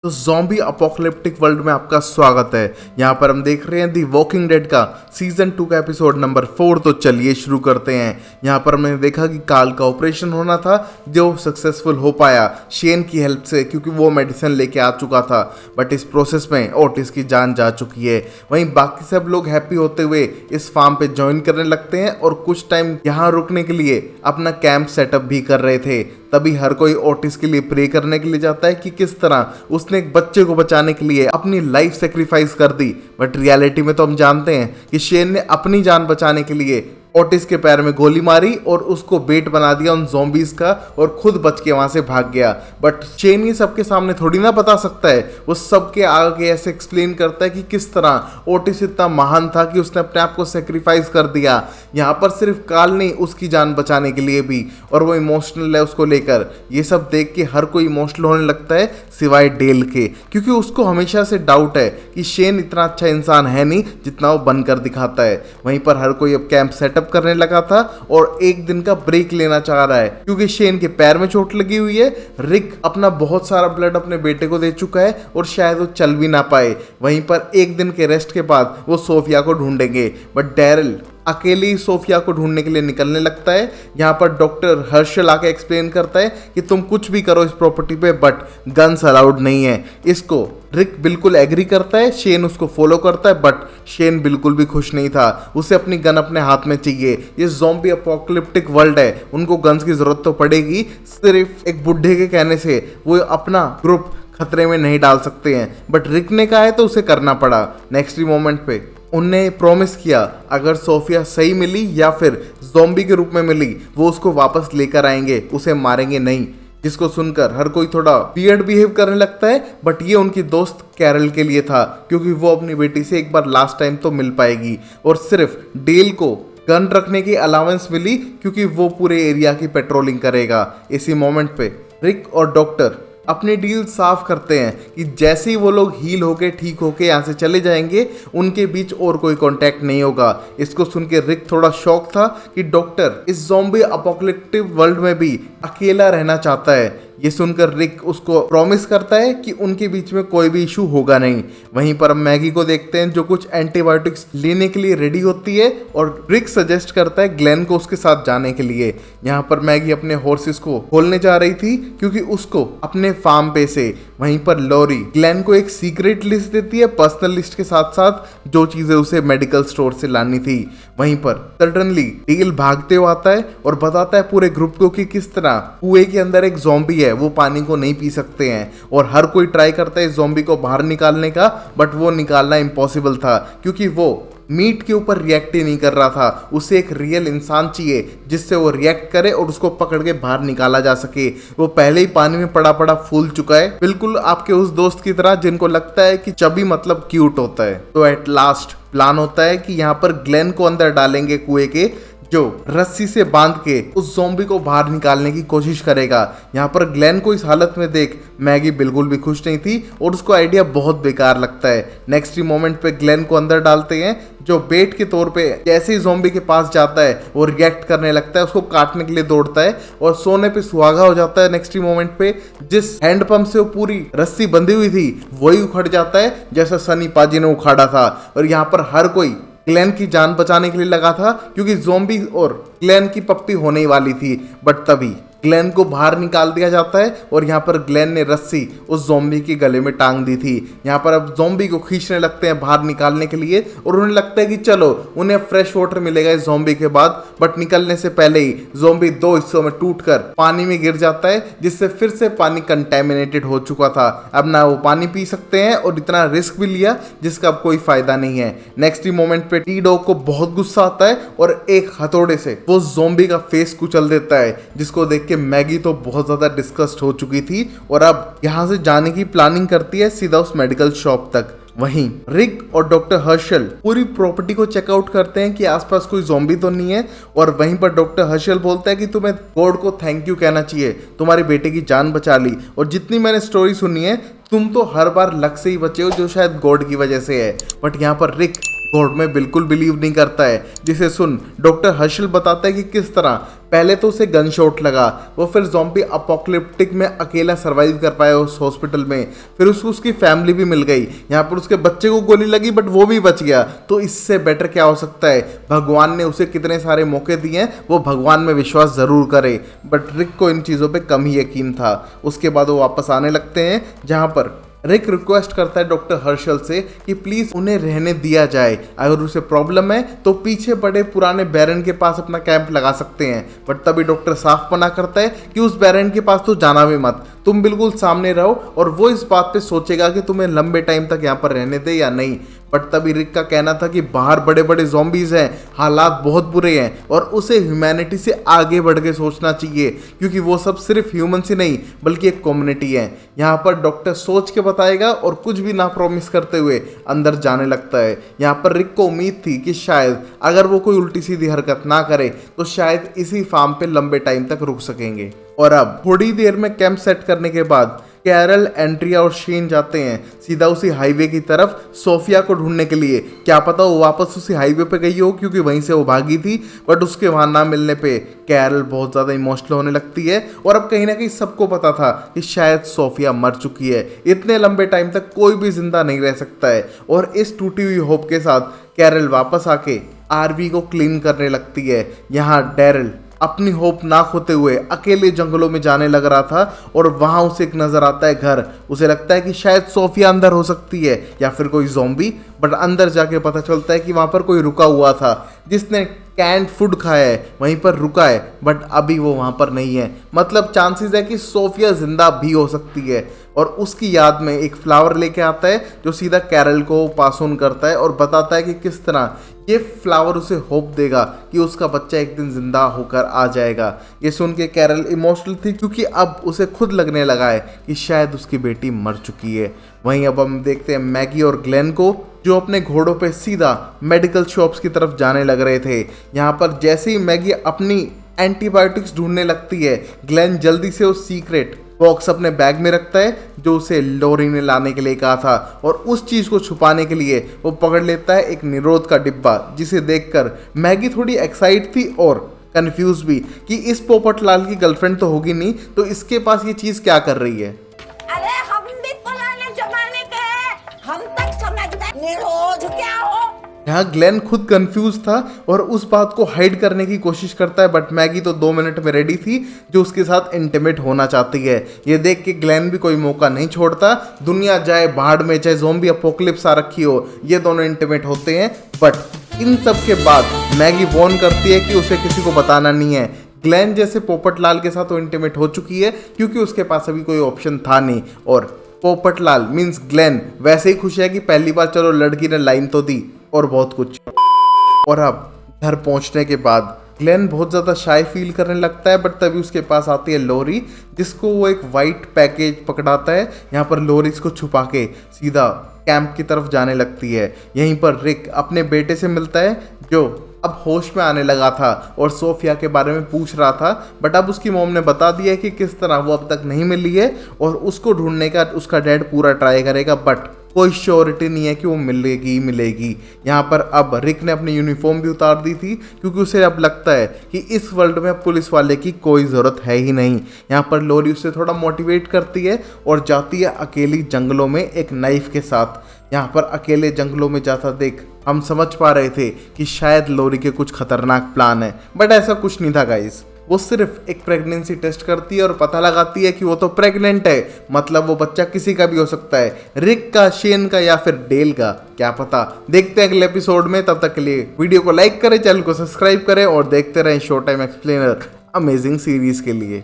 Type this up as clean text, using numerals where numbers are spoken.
तो zombie apocalyptic world में आपका स्वागत है। यहाँ पर हम देख रहे हैं दी वॉकिंग डेड का सीजन 2 का एपिसोड नंबर 4। तो चलिए शुरू करते हैं। यहाँ पर हमने देखा कि काल का ऑपरेशन होना था जो सक्सेसफुल हो पाया शेन की हेल्प से, क्योंकि वो मेडिसिन लेके आ चुका था। बट इस प्रोसेस में ओटिस की जान जा चुकी है। वहीं बाकी सब लोग हैप्पी होते हुए इस फार्म पे ज्वाइन करने लगते हैं और कुछ टाइम यहाँ रुकने के लिए अपना कैंप सेटअप भी कर रहे थे। तभी हर कोई ओटिस के लिए प्रे करने के लिए जाता है कि किस तरह उसने एक बच्चे को बचाने के लिए अपनी लाइफ सेक्रीफाइस कर दी। बट रियलिटी में तो हम जानते हैं कि शेन ने अपनी जान बचाने के लिए ओटिस के पैर में गोली मारी और उसको बेट बना दिया उन ज़ॉम्बीज का और खुद बच के वहां से भाग गया। बट शेन ये सबके सामने थोड़ी ना बता सकता है, वो सबके आगे ऐसे एक्सप्लेन करता है कि किस तरह ओटिस इतना महान था कि उसने अपने आप को सेक्रीफाइस कर दिया। यहाँ पर सिर्फ काल नहीं, उसकी जान बचाने के लिए भी, और वो इमोशनल है उसको लेकर। ये सब देख के हर कोई इमोशनल होने लगता है सिवाय डेल के, क्योंकि उसको हमेशा से डाउट है कि शेन इतना अच्छा इंसान है नहीं जितना वो बनकर दिखाता है। वहीं पर हर कोई अब कैंप सेटअप करने लगा था और एक दिन का ब्रेक लेना चाह रहा है, क्योंकि शेन के पैर में चोट लगी हुई है। रिक अपना बहुत सारा ब्लड अपने बेटे को दे चुका है और शायद वो चल भी ना पाए। वहीं पर एक दिन के रेस्ट के बाद वो सोफिया को ढूंढेंगे। बट डैरिल अकेले ही सोफिया को ढूंढने के लिए निकलने लगता है। यहाँ पर डॉक्टर हर्षल आके एक्सप्लेन करता है कि तुम कुछ भी करो इस प्रॉपर्टी पे, बट गन्स अलाउड नहीं है। इसको रिक बिल्कुल एग्री करता है। शेन उसको फॉलो करता है, बट शेन बिल्कुल भी खुश नहीं था। उसे अपनी गन अपने हाथ में चाहिए। ये ज़ॉम्बी अपोकलिप्टिक वर्ल्ड है, उनको गन्स की जरूरत तो पड़ेगी। सिर्फ एक बुढ़े के कहने से वो अपना ग्रुप खतरे में नहीं डाल सकते हैं। बट रिक ने कहा है तो उसे करना पड़ा। नेक्स्ट मोमेंट पे उनने प्रॉमिस किया अगर सोफिया सही मिली या फिर ज़ॉम्बी के रूप में मिली, वो उसको वापस लेकर आएंगे, उसे मारेंगे नहीं। जिसको सुनकर हर कोई थोड़ा वियर्ड बिहेव करने लगता है। बट ये उनकी दोस्त कैरल के लिए था, क्योंकि वो अपनी बेटी से एक बार लास्ट टाइम तो मिल पाएगी। और सिर्फ डेल को गन रखने की अलाउंस मिली, क्योंकि वो पूरे एरिया की पेट्रोलिंग करेगा। इसी मोमेंट पे रिक और डॉक्टर अपनी डील साफ करते हैं कि जैसे ही वो लोग हील होके ठीक होके यहाँ से चले जाएंगे, उनके बीच और कोई कांटेक्ट नहीं होगा। इसको सुन के रिक थोड़ा शॉक था कि डॉक्टर इस ज़ॉम्बी अपोकलिप्टिक वर्ल्ड में भी अकेला रहना चाहता है। ये सुनकर रिक उसको प्रॉमिस करता है कि उनके बीच में कोई भी इशू होगा नहीं। वहीं पर हम मैगी को देखते हैं जो कुछ एंटीबायोटिक्स लेने के लिए रेडी होती है और रिक सजेस्ट करता है ग्लेन को उसके साथ जाने के लिए। यहाँ पर मैगी अपने हॉर्सेस को खोलने जा रही थी, क्योंकि उसको अपने फार्म पे से वहीं पर लॉरी ग्लेन को एक सीक्रेट लिस्ट देती है, पर्सनल लिस्ट के साथ साथ जो चीजें उसे मेडिकल स्टोर से लानी थी। वहीं पर सडनली डेल भागते हुए आता है और बताता है पूरे ग्रुप को कि किस तरह कुएं के अंदर एक ज़ॉम्बी है, वो पानी को नहीं पी सकते हैं। और हर कोई ट्राई करता है इस ज़ॉम्बी को बाहर निकालने का, बट वो निकालना इम्पॉसिबल था, क्योंकि वो मीट के ऊपर रिएक्ट ही नहीं कर रहा था। उसे एक रियल इंसान चाहिए जिससे वो रिएक्ट करे और उसको पकड़ के बाहर निकाला जा सके। वो पहले ही पानी में पड़ा पड़ा फूल चुका है, बिल्कुल आपके उस दोस्त की तरह जिनको लगता है कि चबी मतलब क्यूट होता है। तो एट लास्ट प्लान होता है कि यहाँ पर ग्लेन को अंदर डालेंगे कुएं के, जो रस्सी से बांध के उस ज़ॉम्बी को बाहर निकालने की कोशिश करेगा। यहाँ पर ग्लेन को इस हालत में देख मैगी बिल्कुल भी खुश नहीं थी और उसको आइडिया बहुत बेकार लगता है। नेक्स्ट ही मोमेंट पे ग्लेन को अंदर डालते हैं, जो बेट के तौर पे जैसे ही ज़ॉम्बी के पास जाता है वो रिएक्ट करने लगता है, उसको काटने के लिए दौड़ता है और सोने पे सुहागा हो जाता है। नेक्स्ट ही मोमेंट पे जिस हैंडपंप से वो पूरी रस्सी बंधी हुई थी वही उखड़ जाता है, जैसा सनी पाजी ने उखाड़ा था। और यहाँ पर हर कोई ग्लेन की जान बचाने के लिए लगा था, क्योंकि ज़ॉम्बी और ग्लेन की पप्पी होने ही वाली थी। बट तभी ग्लेन को बाहर निकाल दिया जाता है और यहाँ पर ग्लेन ने रस्सी उस ज़ॉम्बी के गले में टांग दी थी। यहाँ पर अब ज़ॉम्बी को खींचने लगते हैं बाहर निकालने के लिए और उन्हें लगता है कि चलो उन्हें फ्रेश वाटर मिलेगा इस ज़ॉम्बी के बाद। बट निकलने से पहले ही ज़ॉम्बी 2 हिस्सों में टूटकर पानी में गिर जाता है, जिससे फिर से पानी कंटेमिनेटेड हो चुका था। अब ना वो पानी पी सकते हैं और इतना रिस्क भी लिया जिसका अब कोई फायदा नहीं है। नेक्स्ट ही मोमेंट पे टी डॉग को बहुत गुस्सा आता है और एक हथौड़े से वो ज़ॉम्बी का फेस कुचल देता है, जिसको देख कि मैगी तो बहुत ज्यादा डिस्कस्ड हो चुकी थी और अब यहाँ से जाने की प्लानिंग करती है सीधा उस मेडिकल शॉप तक। वहीं रिक और डॉक्टर हर्षल पूरी प्रॉपर्टी को चेकआउट करते हैं कि आसपास कोई ज़ॉम्बी तो नहीं है। और वहीं पर डॉक्टर हर्षल बोलता है कि तुम्हें गॉड को थैंक यू कहना चाहिए, तुम्हारे बेटे की जान बचा ली। और जितनी मैंने स्टोरी सुनी है, तुम तो हर बार लक से ही बचे हो, जो शायद गॉड की वजह से है। बट यहाँ पर रिक गॉड में बिल्कुल बिलीव नहीं करता है, जिसे सुन डॉक्टर हर्षल बताता है कि किस तरह पहले तो उसे गन शॉट लगा, वो फिर ज़ॉम्बी अपोकलिप्टिक में अकेला सरवाइव कर पाया उस हॉस्पिटल में, फिर उसको उसकी फैमिली भी मिल गई, यहाँ पर उसके बच्चे को गोली लगी बट वो भी बच गया। तो इससे बेटर क्या हो सकता है, भगवान ने उसे कितने सारे मौके दिए हैं, वो भगवान में विश्वास ज़रूर करे। बट रिक को इन चीज़ों पर कम ही यकीन था। उसके बाद वो वापस आने लगते हैं, जहाँ पर रिक रिक्वेस्ट करता है डॉक्टर हर्षल से कि प्लीज उन्हें रहने दिया जाए, अगर उसे प्रॉब्लम है तो पीछे बड़े पुराने बैरन के पास अपना कैंप लगा सकते हैं। बट तभी डॉक्टर साफ मना करता है कि उस बैरन के पास तो जाना भी मत, तुम बिल्कुल सामने रहो और वो इस बात पे सोचेगा कि तुम्हें लंबे टाइम तक यहाँ पर रहने दे या नहीं। बट तभी रिक का कहना था कि बाहर बड़े बड़े ज़ॉम्बीज़ हैं, हालात बहुत बुरे हैं और उसे ह्यूमैनिटी से आगे बढ़ के सोचना चाहिए, क्योंकि वो सब सिर्फ ह्यूमन ही नहीं बल्कि एक कम्युनिटी है। यहाँ पर डॉक्टर सोच के बताएगा और कुछ भी ना प्रॉमिस करते हुए अंदर जाने लगता है। यहाँ पर रिक को उम्मीद थी कि शायद अगर वो कोई उल्टी सीधी हरकत ना करे तो शायद इसी फार्म पे लंबे टाइम तक रुक सकेंगे। और अब थोड़ी देर में कैंप सेट करने के बाद कैरल, एंड्रिया और शेन जाते हैं सीधा उसी हाईवे की तरफ सोफिया को ढूंढने के लिए। क्या पता वो वापस उसी हाईवे पे गई हो, क्योंकि वहीं से वो भागी थी। बट उसके वहां ना मिलने पे कैरल बहुत ज़्यादा इमोशनल होने लगती है और अब कहीं ना कहीं सबको पता था कि शायद सोफिया मर चुकी है। इतने लंबे टाइम तक कोई भी जिंदा नहीं रह सकता है। और इस टूटी हुई होप के साथ कैरल वापस आके आरवी को क्लीन करने लगती है। यहाँ डेरिल अपनी होप ना खोते हुए अकेले जंगलों में जाने लग रहा था और वहां उसे एक नजर आता है घर। उसे लगता है कि शायद सोफिया अंदर हो सकती है या फिर कोई ज़ॉम्बी। बट अंदर जाके पता चलता है कि वहां पर कोई रुका हुआ था जिसने कैंड फूड खाया है, वहीं पर रुका है, बट अभी वो वहां पर नहीं है। मतलब चांसेस है कि सोफिया जिंदा भी हो सकती है। और उसकी याद में एक फ्लावर लेके आता है जो सीधा कैरल को पास ऑन करता है और बताता है कि किस तरह ये फ्लावर उसे होप देगा कि उसका बच्चा एक दिन जिंदा होकर आ जाएगा। ये सुन के कैरल इमोशनल थी, क्योंकि अब उसे खुद लगने लगा है कि शायद उसकी बेटी मर चुकी है। वहीं अब हम देखते हैं मैगी और ग्लेन को, जो अपने घोड़ों पे सीधा मेडिकल शॉप्स की तरफ जाने लग रहे थे। यहाँ पर जैसे ही मैगी अपनी एंटीबायोटिक्स ढूंढने लगती है, ग्लेन जल्दी से उस सीक्रेट बॉक्स अपने बैग में रखता है जो उसे लोरी ने लाने के लिए कहा था, और उस चीज़ को छुपाने के लिए वो पकड़ लेता है एक निरोध का डिब्बा, जिसे देखकर मैगी थोड़ी एक्साइट थी और कंफ्यूज भी कि इस पोपट लाल की गर्लफ्रेंड तो होगी नहीं, तो इसके पास ये चीज़ क्या कर रही है। अरे हम भी पुराने जमाने के हैं, हम तक समझ में निरोध क्या हो। यहाँ ग्लेन खुद कंफ्यूज था और उस बात को हाइड करने की कोशिश करता है। बट मैगी तो 2 मिनट में रेडी थी, जो उसके साथ इंटीमेट होना चाहती है। ये देख के ग्लेन भी कोई मौका नहीं छोड़ता। दुनिया जाए भाड़ में, चाहे ज़ॉम्बी अपोकलिप्स आ रखी हो, ये दोनों इंटीमेट होते हैं। बट इन सब के बाद मैगी वॉर्न करती है कि उसे किसी को बताना नहीं है। ग्लेन जैसे पोपटलाल के साथ वो इंटीमेट हो चुकी है, क्योंकि उसके पास अभी कोई ऑप्शन था नहीं। और पोपटलाल मीन्स ग्लेन वैसे ही खुश है कि पहली बार चलो लड़की ने लाइन तो दी, और बहुत कुछ। और अब घर पहुंचने के बाद ग्लेन बहुत ज़्यादा शाय फील करने लगता है। बट तभी उसके पास आती है लोरी, जिसको वो एक वाइट पैकेज पकड़ाता है। यहाँ पर लोरी इसको छुपा के सीधा कैंप की तरफ जाने लगती है। यहीं पर रिक अपने बेटे से मिलता है, जो अब होश में आने लगा था और सोफिया के बारे में पूछ रहा था। बट अब उसकी मॉम ने बता दिया है कि किस तरह वो अब तक नहीं मिली है और उसको ढूंढने का उसका डैड पूरा ट्राई करेगा, बट कोई श्योरिटी नहीं है कि वो मिलेगी। यहाँ पर अब रिक ने अपनी यूनिफॉर्म भी उतार दी थी, क्योंकि उसे अब लगता है कि इस वर्ल्ड में पुलिस वाले की कोई ज़रूरत है ही नहीं। यहाँ पर लोरी उसे थोड़ा मोटिवेट करती है और जाती है अकेली जंगलों में एक नाइफ के साथ। यहाँ पर अकेले जंगलों में जाता देख हम समझ पा रहे थे कि शायद लोरी के कुछ खतरनाक प्लान है, बट ऐसा कुछ नहीं था गाइस। वो सिर्फ एक प्रेगनेंसी टेस्ट करती है और पता लगाती है कि वो तो प्रेग्नेंट है, मतलब वो बच्चा किसी का भी हो सकता है, रिक का, शेन का या फिर डेल का, क्या पता। देखते हैं अगले एपिसोड में। तब तक के लिए वीडियो को लाइक करें, चैनल को सब्सक्राइब करें और देखते रहें show time explainer amazing series के लिए।